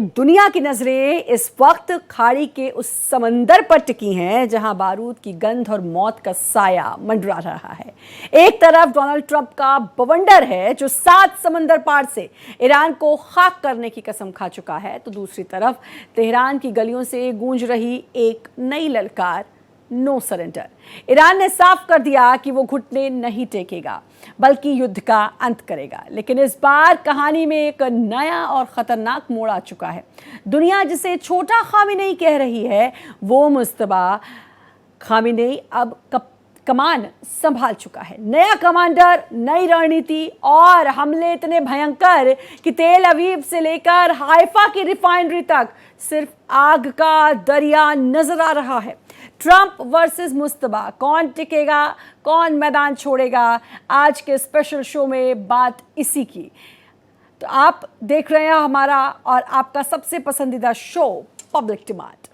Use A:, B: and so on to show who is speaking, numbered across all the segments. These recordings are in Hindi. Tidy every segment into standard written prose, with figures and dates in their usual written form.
A: दुनिया की नजरें इस वक्त खाड़ी के उस समंदर पर टिकी हैं जहां बारूद की गंध और मौत का साया मंडरा रहा है। एक तरफ डोनाल्ड ट्रंप का बवंडर है जो 7 समंदर पार से ईरान को खाक करने की कसम खा चुका है, तो दूसरी तरफ तेहरान की गलियों से गूंज रही एक नई ललकार, नो सरेंडर। ईरान ने साफ कर दिया कि वो घुटने नहीं टेकेगा बल्कि युद्ध का अंत करेगा। लेकिन इस बार कहानी में एक नया और खतरनाक मोड़ आ चुका है। दुनिया जिसे छोटा खामिनेई कह रही है, वो मुस्तबा खामिनेई अब कमान संभाल चुका है। नया कमांडर, नई रणनीति और हमले इतने भयंकर कि तेल अवीव से लेकर हाइफा की रिफाइनरी तक सिर्फ आग का दरिया नजर आ रहा है। ट्रंप वर्सेस मुस्तबा, कौन टिकेगा, कौन मैदान छोड़ेगा? आज के स्पेशल शो में बात इसी की। तो आप देख रहे हैं हमारा और आपका सबसे पसंदीदा शो पब्लिक डिमांड।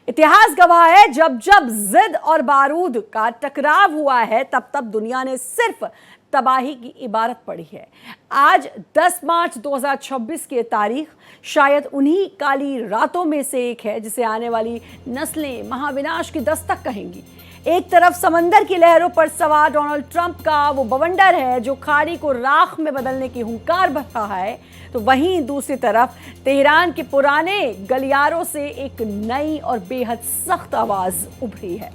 A: इतिहास गवाह है, जब जब जिद और बारूद का टकराव हुआ है तब तब दुनिया ने सिर्फ तबाही की इबारत पढ़ी है। आज 10 मार्च 2026 की तारीख शायद उन्हीं काली रातों में से एक है जिसे आने वाली नस्लें महाविनाश की दस्तक कहेंगी। एक तरफ समंदर की लहरों पर सवार डोनाल्ड ट्रंप का वो बवंडर है जो खाड़ी को राख में बदलने की हुंकार भर रहा है, तो वहीं दूसरी तरफ तेहरान के पुराने गलियारों से एक नई और बेहद सख्त आवाज उभरी है।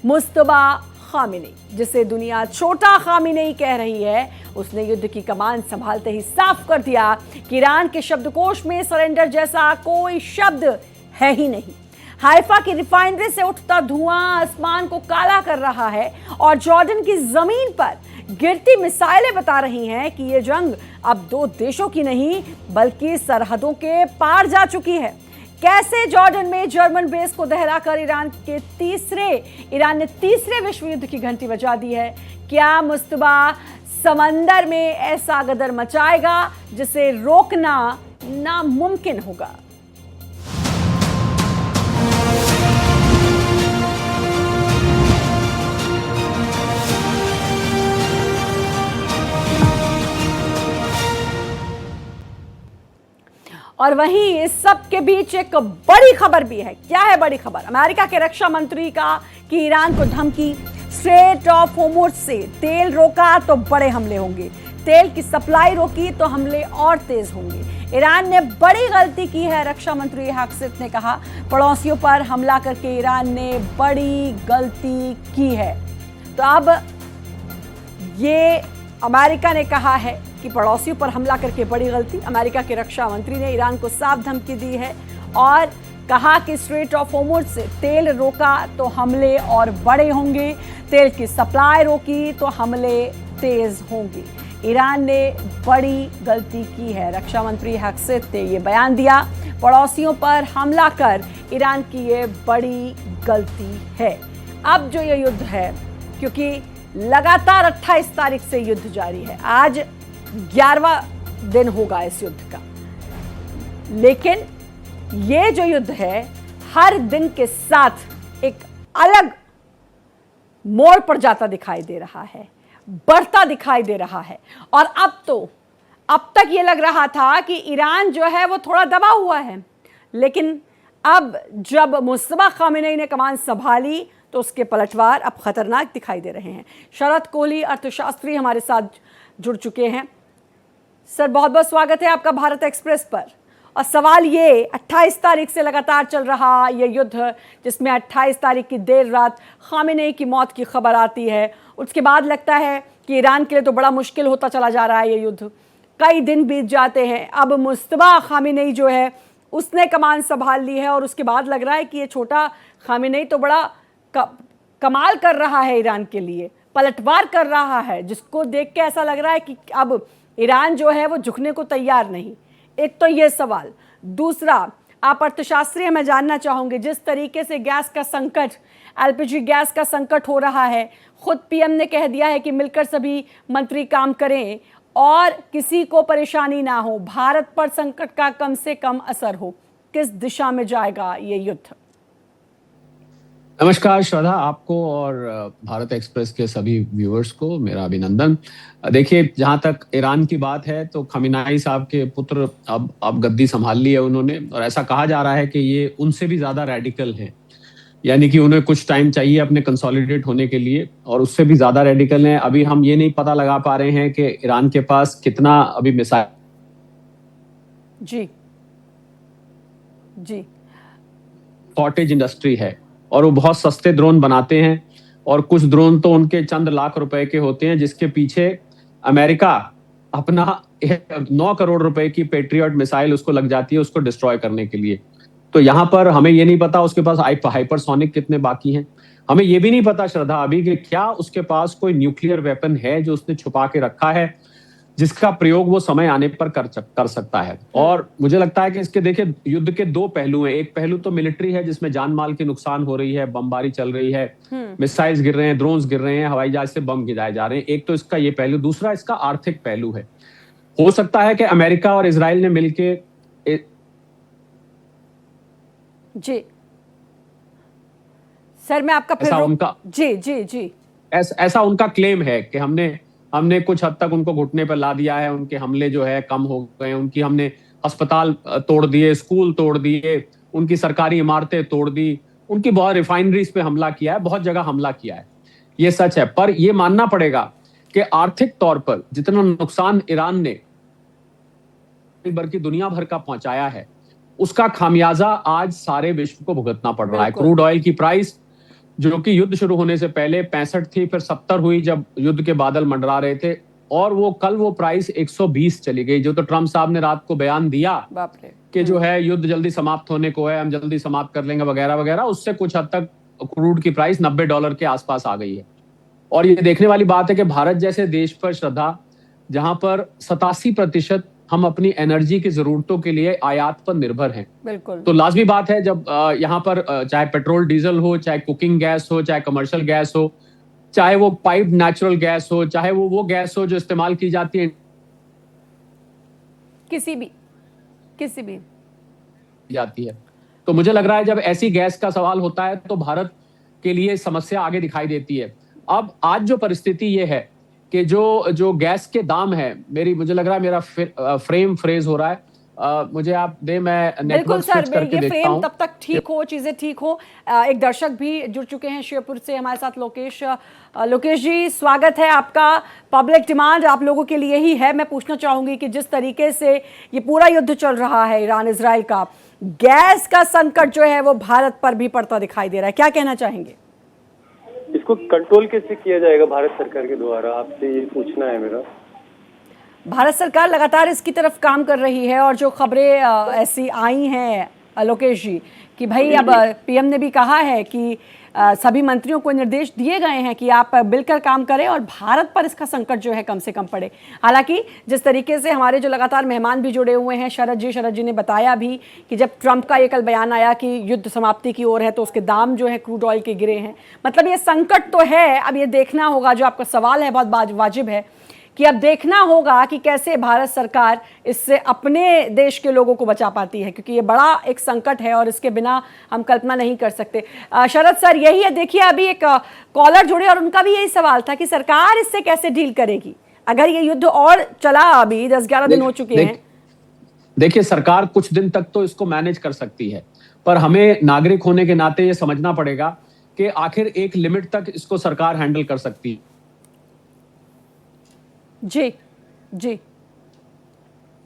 A: मुस्तबा खामिनेई, जिसे दुनिया छोटा खामिनेई कह रही है, उसने युद्ध की कमान संभालते ही साफ कर दिया कि ईरान के शब्दकोश में सरेंडर जैसा कोई शब्द है ही नहीं। हाइफा की रिफाइनरी से उठता धुआं आसमान को काला कर रहा है और जॉर्डन की जमीन पर गिरती मिसाइलें बता रही हैं कि ये जंग अब 2 देशों की नहीं बल्कि सरहदों के पार जा चुकी है। कैसे जॉर्डन में जर्मन बेस को दहराकर ईरान ने तीसरे विश्व युद्ध की घंटी बजा दी है। क्या मुस्तबा समंदर में ऐसा गदर मचाएगा जिसे रोकना नामुमकिन होगा? और वहीं इस सब के बीच एक बड़ी खबर भी है। क्या है बड़ी खबर? अमेरिका के रक्षा मंत्री का कि ईरान को धमकी, स्ट्रेट ऑफ होर्मुज से तेल रोका तो बड़े हमले होंगे, तेल की सप्लाई रोकी तो हमले और तेज होंगे। ईरान ने बड़ी गलती की है, रक्षा मंत्री हैक्सेट ने कहा। पड़ोसियों पर हमला करके ईरान ने बड़ी गलती की है। तो अब ये अमेरिका ने कहा है कि पड़ोसियों पर हमला करके बड़ी गलती। अमेरिका के रक्षा मंत्री ने ईरान को साफ धमकी दी है और कहा कि स्ट्रेट ऑफ होर्मुज से तेल रोका तो हमले और बड़े होंगे, तेल की सप्लाई रोकी तो हमले तेज होंगे। ईरान ने बड़ी गलती की है, रक्षा मंत्री हैक्सेट ने ये बयान दिया। पड़ोसियों पर हमला कर ईरान की ये बड़ी गलती है। अब जो ये युद्ध है, क्योंकि लगातार 28 तारीख से युद्ध जारी है, आज 11वां दिन होगा इस युद्ध का, लेकिन ये जो युद्ध है हर दिन के साथ एक अलग मोड़ पर जाता दिखाई दे रहा है, बढ़ता दिखाई दे रहा है। और अब तक ये लग रहा था कि ईरान जो है वो थोड़ा दबा हुआ है, लेकिन अब जब मुस्तबा खामिनेई ने कमान संभाली तो उसके पलटवार अब खतरनाक दिखाई दे रहे हैं। शरद कोहली अर्थशास्त्री हमारे साथ जुड़ चुके हैं। सर, बहुत बहुत स्वागत है आपका भारत एक्सप्रेस पर। और सवाल ये, 28 तारीख से लगातार चल रहा ये युद्ध, जिसमें 28 तारीख की देर रात खामिनेई की मौत की खबर आती है, उसके बाद लगता है कि ईरान के लिए तो बड़ा मुश्किल होता चला जा रहा है ये युद्ध। कई दिन बीत जाते हैं, अब मुस्तबा खामिनेई जो है उसने कमान संभाल ली है और उसके बाद लग रहा है कि ये छोटा खामिनेई तो बड़ा कमाल कर रहा है, ईरान के लिए पलटवार कर रहा है, जिसको देख के ऐसा लग रहा है कि अब ईरान जो है वो झुकने को तैयार नहीं। एक तो ये सवाल। दूसरा, आप अर्थशास्त्री हैं, मैं जानना चाहूंगी, जिस तरीके से गैस का संकट, एलपीजी गैस का संकट हो रहा है, खुद पीएम ने कह दिया है कि मिलकर सभी मंत्री काम करें और किसी को परेशानी ना हो, भारत पर संकट का कम से कम असर हो। किस दिशा में जाएगा ये युद्ध?
B: नमस्कार श्रद्धा, आपको और भारत एक्सप्रेस के सभी व्यूअर्स को मेरा अभिनंदन। देखिए, जहां तक ईरान की बात है तो खमीनाई साहब के पुत्र अब गद्दी संभाल ली है उन्होंने, और ऐसा कहा जा रहा है कि ये उनसे भी ज्यादा रेडिकल हैं, यानी कि उन्हें कुछ टाइम चाहिए अपने कंसोलिडेट होने के लिए, और उससे भी ज्यादा रेडिकल हैं। अभी हम ये नहीं पता लगा पा रहे हैं कि ईरान के पास कितना अभी मिसाइल
A: जी जी
B: कॉटेज इंडस्ट्री है, और वो बहुत सस्ते ड्रोन बनाते हैं, और कुछ ड्रोन तो उनके चंद लाख रुपए के होते हैं, जिसके पीछे अमेरिका अपना 9 करोड़ रुपए की पेट्रियट मिसाइल उसको लग जाती है उसको डिस्ट्रॉय करने के लिए। तो यहाँ पर हमें ये नहीं पता उसके पास हाइपरसोनिक कितने बाकी हैं। हमें ये भी नहीं पता श्रद्धा अभी कि क्या उसके पास कोई न्यूक्लियर वेपन है जो उसने छुपा के रखा है, जिसका प्रयोग वो समय आने पर कर सकता है। और मुझे लगता है कि इसके देखिए युद्ध के दो पहलू हैं। एक पहलू तो मिलिट्री है, जिसमें जान माल की नुकसान हो रही है, बमबारी चल रही है, मिसाइल्स गिर रहे हैं, ड्रोन्स गिर रहे हैं, हवाई जहाज से बम गिराए जा रहे हैं। एक तो इसका ये पहलू, दूसरा इसका आर्थिक पहलू है। हो सकता है कि अमेरिका और इजराइल ने मिलकर
A: जी सर, मैं आपका फिर
B: उनका
A: जी जी जी
B: ऐसा उनका क्लेम है कि हमने कुछ हद तक उनको घुटने पर ला दिया है, उनके हमले जो है कम हो गए, उनकी हमने अस्पताल तोड़ दिए, स्कूल तोड़ दिए, उनकी सरकारी इमारतें तोड़ दी, उनकी बहुत रिफाइनरीज पे हमला किया है, बहुत जगह हमला किया है। ये सच है, पर ये मानना पड़ेगा कि आर्थिक तौर पर जितना नुकसान ईरान ने बल्कि दुनिया भर का पहुंचाया है, उसका खामियाजा आज सारे विश्व को भुगतना पड़ रहा है। क्रूड ऑयल की प्राइस जो कि युद्ध शुरू होने से पहले 65 थी, फिर 70 हुई जब युद्ध के बादल मंडरा रहे थे, और वो कल वो प्राइस 120 चली गई। जो तो ट्रंप साहब ने रात को बयान दिया कि जो है युद्ध जल्दी समाप्त होने को है, हम जल्दी समाप्त कर लेंगे वगैरह वगैरह, उससे कुछ हद तक क्रूड की प्राइस $90 के आसपास आ गई है। और ये देखने वाली बात है कि भारत जैसे देश पर श्रद्धा, जहां पर 87% हम एनर्जी एनर्जी की जरूरतों के लिए आयात पर निर्भर हैं,
A: बिल्कुल,
B: तो लाजमी बात है जब यहाँ पर चाहे पेट्रोल डीजल हो, चाहे कुकिंग गैस हो, चाहे कमर्शियल गैस हो, चाहे वो पाइप नेचुरल गैस हो, चाहे वो गैस हो जो इस्तेमाल की जाती है
A: किसी भी
B: जाती है, तो मुझे लग रहा है जब ऐसी गैस का सवाल होता है तो भारत के लिए समस्या आगे दिखाई देती है। अब आज जो परिस्थिति ये है कि जो गैस के दाम है, मुझे लग रहा है मेरा फ्रेम फ्रेज हो रहा है, मुझे आप दे, मैं नेटवर्क स्विच करके देखता हूं।
A: तब तक ठीक हो, चीजें ठीक हो। एक दर्शक भी जुड़ चुके हैं शिवपुर से हमारे साथ, लोकेश जी, स्वागत है आपका। पब्लिक डिमांड आप लोगों के लिए ही है। मैं पूछना चाहूंगी कि जिस तरीके से ये पूरा युद्ध चल रहा है ईरान इजराइल का, गैस का संकट जो है वो भारत पर भी पड़ता दिखाई दे रहा है, क्या कहना चाहेंगे?
C: इसको कंट्रोल कैसे किया जाएगा भारत सरकार के द्वारा, आपसे ये पूछना है मेरा।
A: भारत सरकार लगातार इसकी तरफ काम कर रही है, और जो खबरें ऐसी आई हैं लोकेश जी कि भाई अब पीएम ने भी कहा है कि सभी मंत्रियों को निर्देश दिए गए हैं कि आप मिलकर काम करें और भारत पर इसका संकट जो है कम से कम पड़े। हालांकि जिस तरीके से हमारे जो लगातार मेहमान भी जुड़े हुए हैं, शरद जी ने बताया भी कि जब ट्रंप का ये कल बयान आया कि युद्ध समाप्ति की ओर है तो उसके दाम जो है क्रूड ऑयल के गिरे हैं। मतलब ये संकट तो है, अब ये देखना होगा, जो आपका सवाल है बहुत वाजिब है, कि अब देखना होगा कि कैसे भारत सरकार इससे अपने देश के लोगों को बचा पाती है, क्योंकि ये बड़ा एक संकट है और इसके बिना हम कल्पना नहीं कर सकते। शरद सर, यही है, देखिए अभी एक कॉलर जुड़े और उनका भी यही सवाल था कि सरकार इससे कैसे डील करेगी अगर ये युद्ध और चला। अभी 10-11 दिन हो चुके हैं।
B: देखिए, सरकार कुछ दिन तक तो इसको मैनेज कर सकती है, पर हमें नागरिक होने के नाते ये समझना पड़ेगा कि आखिर एक लिमिट तक इसको सरकार हैंडल कर सकती है।
A: जी जी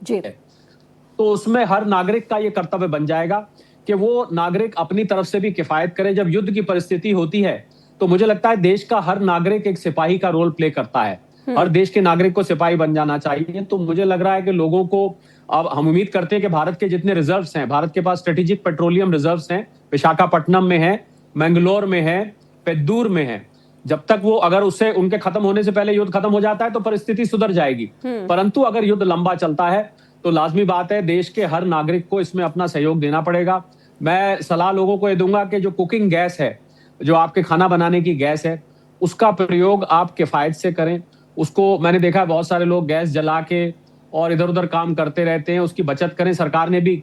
A: जी
B: तो उसमें हर नागरिक का यह कर्तव्य बन जाएगा कि वो नागरिक अपनी तरफ से भी किफायत करे। जब युद्ध की परिस्थिति होती है तो मुझे लगता है देश का हर नागरिक एक सिपाही का रोल प्ले करता है। हर देश के नागरिक को सिपाही बन जाना चाहिए। तो मुझे लग रहा है कि लोगों को, अब हम उम्मीद करते हैं कि भारत के जितने रिजर्व्स हैं, भारत के पास स्ट्रेटेजिक पेट्रोलियम रिजर्व्स हैं, विशाखापट्टनम में है, मैंगलोर में है, पेद्दूर में है, जब तक वो, अगर उससे उनके खत्म होने से पहले युद्ध खत्म हो जाता है तो परिस्थिति सुधर जाएगी। परंतु अगर युद्ध लंबा चलता है तो लाजमी बात है देश के हर नागरिक को इसमें अपना सहयोग देना पड़ेगा। मैं सलाह लोगों को ये दूंगा कि जो कुकिंग गैस है, जो आपके खाना बनाने की गैस है, उसका प्रयोग आप किफायत से करें। उसको मैंने देखा है बहुत सारे लोग गैस जला के और इधर उधर काम करते रहते हैं, उसकी बचत करें। सरकार ने भी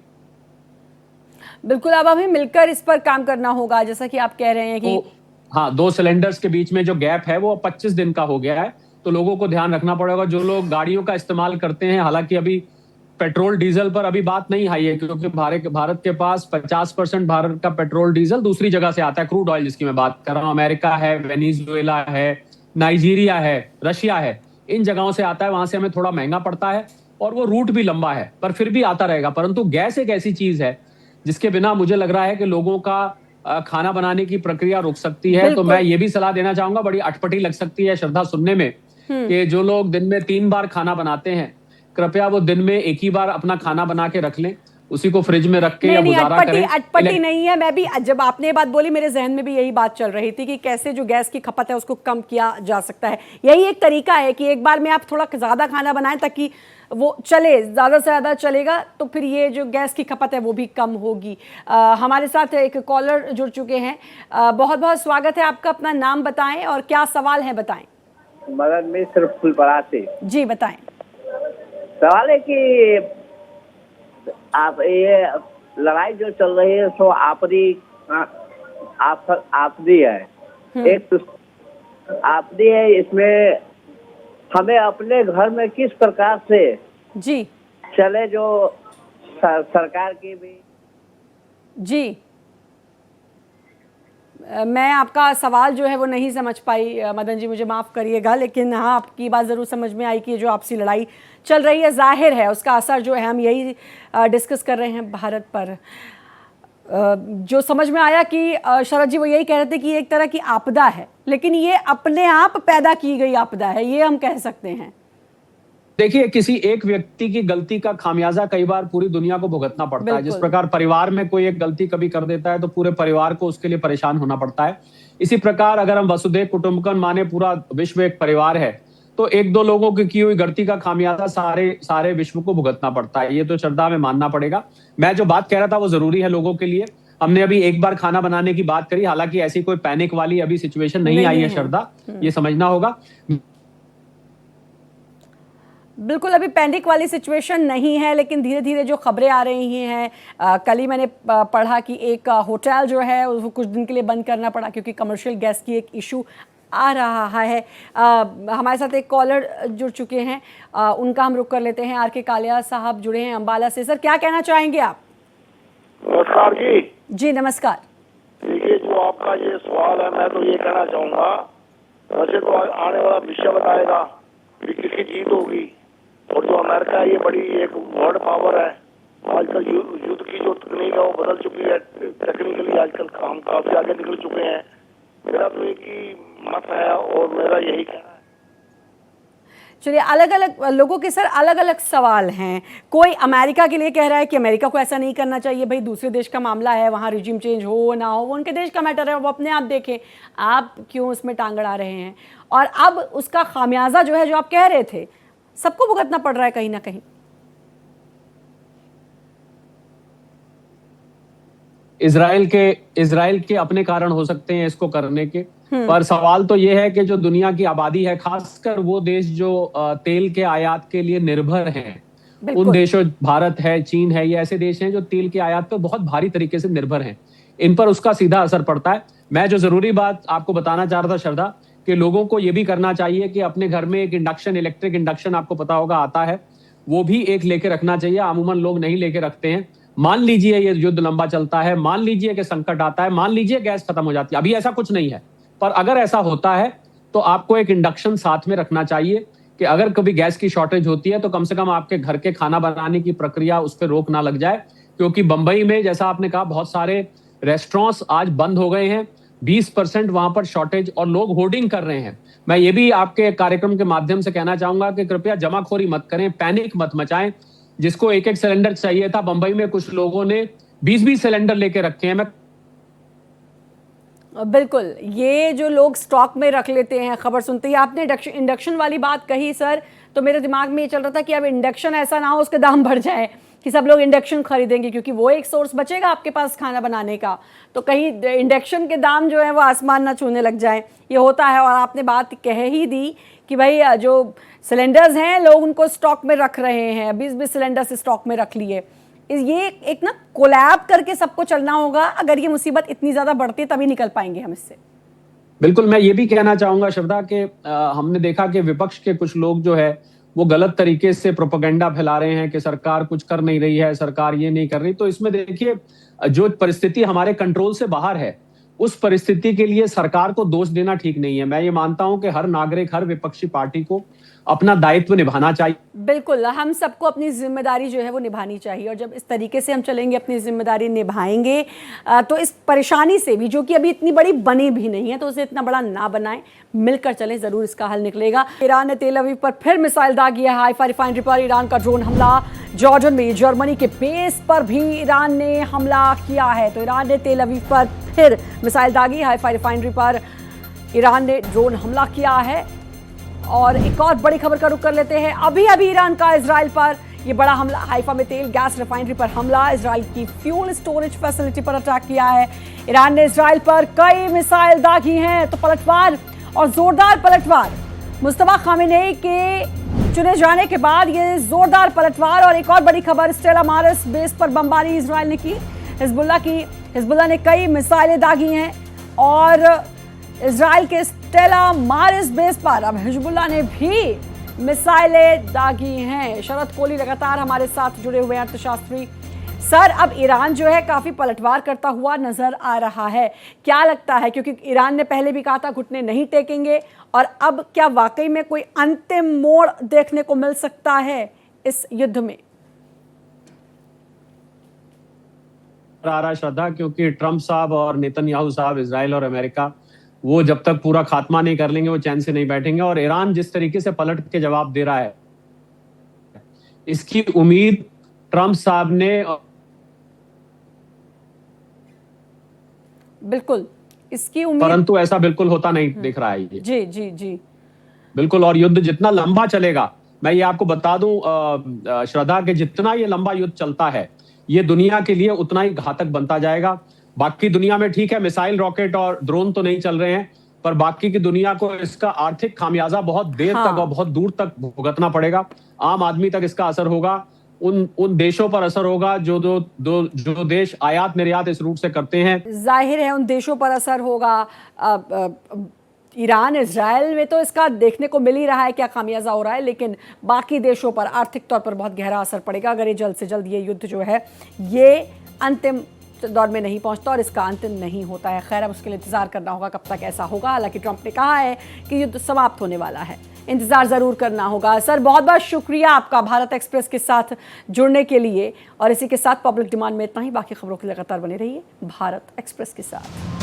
A: बिल्कुल, अब हमें मिलकर इस पर काम करना होगा, जैसा कि आप कह रहे हैं कि
B: हाँ, 2 सिलेंडर्स के बीच में जो गैप है वो 25 दिन का हो गया है। तो लोगों को ध्यान रखना पड़ेगा। जो लोग गाड़ियों का इस्तेमाल करते हैं, हालांकि अभी पेट्रोल डीजल पर अभी बात नहीं आई है, क्योंकि भारत के पास 50% भारत का पेट्रोल डीजल दूसरी जगह से आता है। क्रूड ऑयल जिसकी मैं बात कर रहा हूँ, अमेरिका है, वेनेजुएला है, नाइजीरिया है, रशिया है, इन जगहों से आता है। वहां से हमें थोड़ा महंगा पड़ता है और वो रूट भी लंबा है, पर फिर भी आता रहेगा। परंतु गैस एक ऐसी चीज है जिसके बिना मुझे लग रहा है कि लोगों का खाना बनाने की प्रक्रिया रुक सकती है। तो मैं ये भी सलाह देना चाहूंगा, बड़ी अटपटी लग सकती है श्रद्धा सुनने में, कि जो लोग दिन में 3 बार खाना बनाते हैं, कृपया वो दिन में एक ही बार अपना खाना बना के रख लें, उसी को फ्रिज में रख के या गुजारा करें।
A: अटपटी नहीं है। मैं भी, जब आपने ये बात बोली, मेरे जहन में भी यही बात चल रही थी कि कैसे जो गैस की खपत है उसको कम किया जा सकता है। यही एक तरीका है कि एक बार में आप थोड़ा ज्यादा खाना बनाएं ताकि वो चले, ज्यादा से ज्यादा चलेगा, तो फिर ये जो गैस की खपत है वो भी कम होगी। हमारे साथ एक कॉलर जुड़ चुके हैं। बहुत बहुत स्वागत है आपका। अपना नाम बताएं और क्या सवाल है बताएं।
D: मदन मिश्र फुलपरा से। जी
A: बताएं।
D: सवाल है कि आप ये लड़ाई जो चल रही है सो आपदी है, एक तो आपदी है। इसमें हमें अपने घर में किस प्रकार से चले, जो सरकार की भी।
A: मैं आपका सवाल जो है वो नहीं समझ पाई मदन जी, मुझे माफ़ करिएगा, लेकिन हाँ, आपकी बात ज़रूर समझ में आई कि जो आपसी लड़ाई चल रही है, जाहिर है उसका असर जो है, हम यही डिस्कस कर रहे हैं भारत पर। जो समझ में आया कि शरद जी वो यही कह रहे थे कि एक तरह की आपदा है, लेकिन ये अपने आप पैदा की गई आपदा है, ये हम कह सकते हैं।
B: देखिए, किसी एक व्यक्ति की गलती का खामियाजा कई बार पूरी दुनिया को भुगतना पड़ता है। जिस प्रकार परिवार में कोई एक गलती कभी कर देता है तो पूरे परिवार को उसके लिए परेशान होना पड़ता है। इसी प्रकार अगर हम वसुधैव कुटुंबकम माने पूरा विश्व एक परिवार है, तो एक दो लोगों की हुई गलती का खामियाजा सारे विश्व को भुगतना पड़ता है। ये तो श्रद्धा में मानना पड़ेगा। मैं जो बात कह रहा था वो जरूरी है लोगों के लिए। हमने अभी एक बार खाना बनाने की बात करी, हालांकि ऐसी कोई पैनिक वाली अभी सिचुएशन नहीं आई है श्रद्धा, ये समझना होगा।
A: बिल्कुल, अभी पैनिक वाली सिचुएशन नहीं है, लेकिन धीरे धीरे जो खबरें आ रही हैं, कल ही मैंने पढ़ा कि एक होटल जो है वो कुछ दिन के लिए बंद करना पड़ा क्योंकि कमर्शियल गैस की एक इशू आ रहा है। हमारे साथ एक कॉलर जुड़ चुके हैं, उनका हम रुख कर लेते हैं। आर के कालिया साहब जुड़े हैं अंबाला से। सर, क्या कहना चाहेंगे आप?
E: नमस्कार जी।
A: नमस्कार।
E: देखिए, जो आपका ये सवाल है, मैं तो ये कहना चाहूँगा, वैसे तो आने वाला विषय बताएगा कि किसकी जीत होगी। और जो अमेरिका है, ये बड़ी एक वर्ल्ड पावर है। आजकल युद्ध की जो तकनीक है वो बदल चुकी है। टेक्निकली आजकल काम काफी आगे निकल चुके हैं। मेरा तो एक ही मत है और मेरा यही कहना है।
A: चलिए, अलग अलग लोगों के सर अलग अलग सवाल हैं। कोई अमेरिका के लिए कह रहा है कि अमेरिका को ऐसा नहीं करना चाहिए, भाई दूसरे देश का मामला है, वहाँ रिजिम चेंज हो ना हो वो उनके देश का मैटर है, वो अपने आप देखें, आप क्यों उसमें टांग अड़ा रहे हैं। और अब उसका खामियाजा जो है, जो आप कह रहे थे, सबको भुगतना पड़ रहा है कहीं ना कहीं।
B: इजराइल के अपने कारण हो सकते हैं इसको करने के, पर सवाल तो ये है कि जो दुनिया की आबादी है, खासकर वो देश जो तेल के आयात के लिए निर्भर हैं, उन देशों, भारत है, चीन है, ये ऐसे देश हैं जो तेल के आयात पर बहुत भारी तरीके से निर्भर हैं। इन पर उसका सीधा असर पड़ता है। मैं जो जरूरी बात आपको बताना चाह रहा था श्रद्धा, कि लोगों को ये भी करना चाहिए कि अपने घर में एक इलेक्ट्रिक इंडक्शन आपको पता होगा आता है, वो भी एक लेके रखना चाहिए। अमूमन लोग नहीं लेके रखते हैं। मान लीजिए ये युद्ध लंबा चलता है, मान लीजिए कि संकट आता है, मान लीजिए गैस खत्म हो जाती है, अभी ऐसा कुछ नहीं है, पर अगर ऐसा होता है तो आपको एक इंडक्शन साथ में रखना चाहिए कि अगर कभी गैस की शॉर्टेज होती है तो कम से कम आपके घर के खाना बनाने की प्रक्रिया उस पर रोक ना लग जाए। क्योंकि बंबई में, जैसा आपने कहा, बहुत सारे रेस्टोरेंट्स आज बंद हो गए हैं, 20% वहां पर शॉर्टेज, और लोग होर्डिंग कर रहे हैं। मैं ये भी आपके कार्यक्रम के माध्यम से कहना चाहूंगा कि कृपया जमाखोरी मत करें, पैनिक मत मचाएं। जिसको एक एक सिलेंडर चाहिए था, बंबई में कुछ लोगों ने 20-20 सिलेंडर लेके रखे हैं।
A: बिल्कुल, ये जो लोग स्टॉक में रख लेते हैं, खबर सुनते ही आपने इंडक्शन वाली बात कही सर, तो मेरे दिमाग में ये चल रहा था कि अब इंडक्शन ऐसा ना हो उसके दाम बढ़ जाए, कि सब लोग इंडक्शन खरीदेंगे, क्योंकि वो एक सोर्स बचेगा आपके पास खाना बनाने का, तो कहीं इंडक्शन के दाम जो है वो आसमान ना छूने लग जाए। ये होता है। और आपने बात कह ही दी कि भाई जो सिलेंडर्स हैं लोग उनको स्टॉक में रख रहे हैं, 20-20 सिलेंडर से स्टॉक में रख लिए। ये एक ना कोलैब करके सबको चलना होगा। अगर ये मुसीबत इतनी ज्यादा बढ़ती तभी निकल पाएंगे हम इससे।
B: बिल्कुल, मैं ये भी कहना चाहूंगा श्रद्धा कि हमने देखा कि विपक्ष के कुछ लोग जो है वो गलत तरीके से प्रोपेगेंडा फैला रहे हैं कि सरकार कुछ कर नहीं रही है, सरकार ये नहीं कर रही। तो इसमें देखिए, जो परिस्थिति हमारे कंट्रोल से बाहर है, उस परिस्थिति के लिए सरकार को दोष देना ठीक नहीं है। मैं ये मानता हूं कि हर नागरिक, हर विपक्षी पार्टी को अपना दायित्व निभाना चाहिए।
A: बिल्कुल, हम सबको अपनी जिम्मेदारी जो है वो निभानी चाहिए, और जब इस तरीके से हम चलेंगे, अपनी जिम्मेदारी निभाएंगे, तो इस परेशानी से भी, जो कि अभी इतनी बड़ी बनी भी नहीं है, तो उसे इतना बड़ा ना बनाएं, मिलकर चलें, जरूर इसका हल निकलेगा। ईरान ने तेल अवीव पर फिर मिसाइल दागी है। हाइफा रिफाइनरी पर ईरान का ड्रोन हमला। जॉर्डन में जर्मनी के बेस पर भी ईरान ने हमला किया है। तो ईरान ने तेल अवीव पर फिर मिसाइल दागी। हाइफा रिफाइनरी पर ईरान ने ड्रोन हमला किया है। और एक और बड़ी खबर का रुख कर लेते हैं। अभी अभी ईरान का इजराइल पर ये बड़ा हमला। हाइफा में तेल गैस रिफाइनरी पर हमला। इजराइल की फ्यूल स्टोरेज फैसिलिटी पर अटैक किया है। ईरान ने इजराइल पर कई मिसाइल दागी हैं। तो पलटवार और जोरदार पलटवार। मुस्तफा खामेनेई के चुने जाने के बाद ये जोरदार पलटवार। और एक और बड़ी खबर, स्टेला मारिस बेस पर बमबारी इजराइल ने की। हिजबुल्लाह ने कई मिसाइलें दागी हैं। और इजराइल के स्टेला मारिस बेस पर अब हिजबुल्लाह ने भी मिसाइलें दागी हैं। शरद कोहली लगातार हमारे साथ जुड़े हुए हैं, अर्थशास्त्री सर। अब ईरान जो है काफी पलटवार करता हुआ नजर आ रहा है, क्या लगता है? क्योंकि ईरान ने पहले भी कहा था घुटने नहीं टेकेंगे, और अब क्या वाकई में कोई अंतिम मोड़ देखने को मिल सकता है इस युद्ध में?
B: आ रहा श्रद्धा, क्योंकि ट्रंप साहब और नेतन्याहू साहब, इजराइल और अमेरिका, वो जब तक पूरा खात्मा नहीं कर लेंगे वो चैन से नहीं बैठेंगे। और ईरान जिस तरीके से पलट के जवाब दे रहा है, इसकी उम्मीद ट्रंप साहब ने
A: बिल्कुल इसकी उम्मीद,
B: परंतु ऐसा बिल्कुल होता नहीं दिख रहा है ये।
A: जी जी जी
B: बिल्कुल। और युद्ध जितना लंबा चलेगा, मैं ये आपको बता दूं श्रद्धा, कि जितना ये लंबा युद्ध चलता है, ये दुनिया के लिए उतना ही घातक बनता जाएगा। बाकी दुनिया में ठीक है, मिसाइल, रॉकेट और ड्रोन तो नहीं चल रहे हैं, पर बाकी की दुनिया को इसका आर्थिक खामियाजा बहुत देर तक और बहुत दूर तक भुगतना पड़ेगा। आम आदमी तक इसका असर होगा। उन देशों पर असर होगा जो देश आयात निर्यात इस रूट से करते हैं।
A: जाहिर है उन देशों पर असर होगा। ईरान, इजराइल में तो इसका देखने को मिल ही रहा है क्या खामियाजा हो रहा है, लेकिन बाकी देशों पर आर्थिक तौर पर बहुत गहरा असर पड़ेगा अगर ये जल्द से जल्द ये युद्ध जो है ये अंतिम दौर में नहीं पहुंचता और इसका अंत नहीं होता है। खैर, अब उसके लिए इंतजार करना होगा कब तक ऐसा होगा। हालांकि ट्रंप ने कहा है कि युद्ध समाप्त होने वाला है, इंतजार जरूर करना होगा। सर, बहुत बहुत शुक्रिया आपका भारत एक्सप्रेस के साथ जुड़ने के लिए। और इसी के साथ पब्लिक डिमांड में इतना ही। बाकी खबरों के लिए लगातार बने रहिए भारत एक्सप्रेस के साथ।